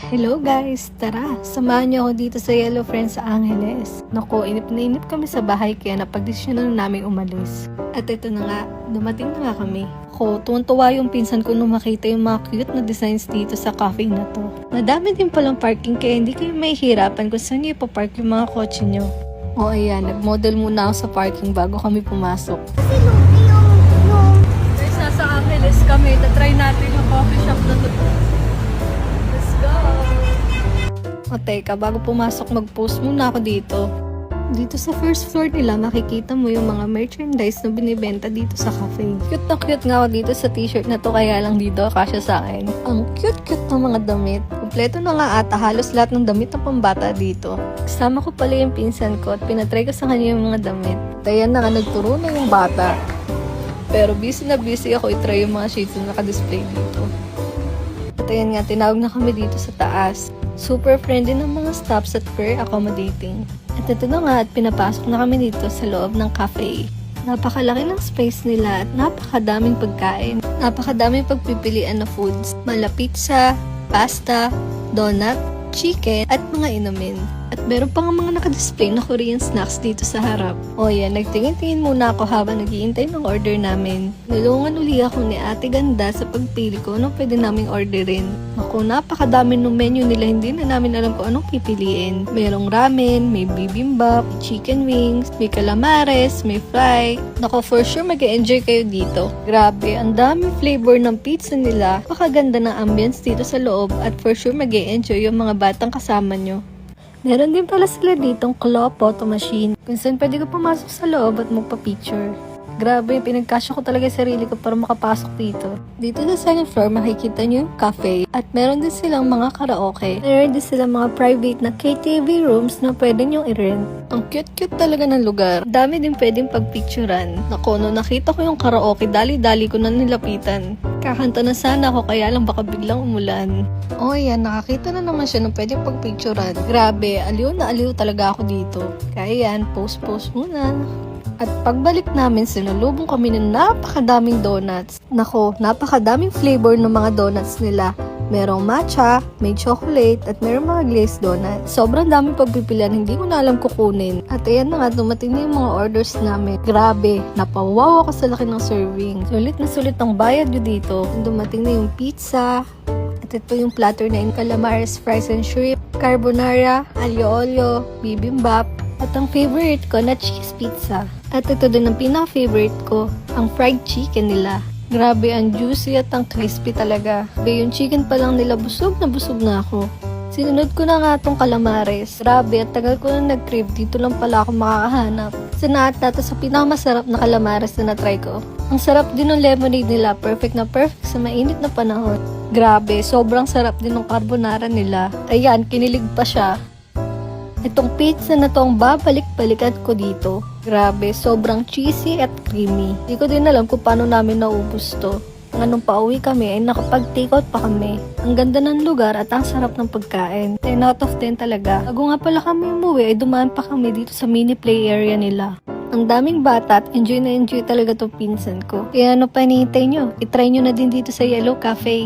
Hello guys! Tara, samahan niyo ako dito sa Yellow Friends sa Angeles. Naku, inip na inip kami sa bahay kaya napagdesisyonan na namin umalis. At ito na nga, dumating na nga kami. Ako, tuwan-tuwa yung pinsan ko nung makita yung mga cute na designs dito sa cafe na to. Madami din palang parking kaya hindi kayo mahihirapan kung saan niyo ipapark yung mga kotse niyo. O ayan, nag-model muna ako sa parking bago kami pumasok. Guys, nasa Angeles kami. Tatry natin yung coffee shop na to. Let's go! O teka, bago pumasok mag-post muna ako dito. Dito sa first floor nila, makikita mo yung mga merchandise na binibenta dito sa cafe. Cute na cute nga ako dito sa t-shirt na to, kaya lang dito kasya sa akin. Ang cute-cute ng mga damit. Kompleto na nga ata halos lahat ng damit ng pambata dito. Kasama ko pala yung pinsan ko at pinatry ko sa kanya yung mga damit. At ayan na nga, nagturo na yung bata. Pero busy na busy ako itry yung mga shades na naka-display dito. At ayan nga, tinawag na kami dito sa taas. Super friendly ng mga staffs at very accommodating. At ito na nga at pinapasok na kami dito sa loob ng cafe. Napakalaki ng space nila at napakadaming pagkain. Napakadaming pagpipilian na foods. Mala pizza, pasta, donut, chicken, at mga inumin. At meron pa nga mga nakadisplay na Korean snacks dito sa harap. O yan, nagtingin-tingin muna ako habang naghihintay ng order namin. Nalungan uli ako ni Ate Ganda sa pagpili ko anong pwede naming orderin. Ako, napakadami ng menu nila, hindi na namin alam kung anong pipiliin. Merong ramen, may bibimbap, may chicken wings, may calamares, may fry. Nako, for sure mag-enjoy kayo dito. Grabe, ang daming flavor ng pizza nila. Pakaganda ng ambience dito sa loob at for sure mag-enjoy yung mga batang kasama nyo. Meron din pala sila ditong claw photo machine kung saan pwede ko pumasok sa loob at magpa-picture. Grabe, pinagkasya ko talaga yung sarili ko para makapasok dito. Dito sa second floor, makikita nyo yung cafe at meron din silang mga karaoke. Meron din silang mga private na KTV rooms na pwede nyo i-rent. Ang cute-cute talaga ng lugar. Dami din pwedeng pagpicturan. Naku, no nakita ko yung karaoke, dali-dali ko na nilapitan. Kakanta na sana ako kaya lang baka biglang umulan. O yan, nakakita na naman siya nung pwedeng pagpicturan. Grabe, aliw na aliw talaga ako dito. Kaya yan, post-post muna. At pagbalik namin, sinulubong kami ng napakadaming donuts. Nako, napakadaming flavor ng mga donuts nila. Merong matcha, may chocolate, at merong mga glazed donuts. Sobrang daming pagpipilian, hindi ko na alam kukunin. At ayan na nga, dumating na yung mga orders namin. Grabe, napawaw ako sa laki ng serving. Sulit na sulit ang bayad nyo dito. Dumating na yung pizza. At ito yung platter na yung calamares, fries and shrimp, carbonara, aglio olio, bibimbap, at ang favorite ko na cheese pizza. At ito din ang pinaka-favorite ko, ang fried chicken nila. Grabe, ang juicy at ang crispy talaga. Yung chicken pa lang nila, busog na ako. Sinunod ko na nga itong calamares. Grabe, at tagal ko na nag-crave. Dito lang pala ako makakahanap. Sinaat nato sa pinakamasarap na calamares na na-try ko. Ang sarap din ng lemonade nila. Perfect na perfect sa mainit na panahon. Grabe, sobrang sarap din ng carbonara nila. Ayan, kinilig pa siya. Itong pizza na to ang babalik-balikan ko dito. Grabe, sobrang cheesy at creamy. Di ko din alam kung paano namin naubos to. Nung pauwi kami ay nakapag-take out pa kami. Ang ganda ng lugar at ang sarap ng pagkain. 10 out of 10 talaga. Bago nga pala kami umuwi ay dumaan pa kami dito sa mini play area nila. Ang daming bata at enjoy na enjoy talaga to pinsan ko. Kaya ano pa hinihintay nyo? I-try nyo na din dito sa Yellow Cafe.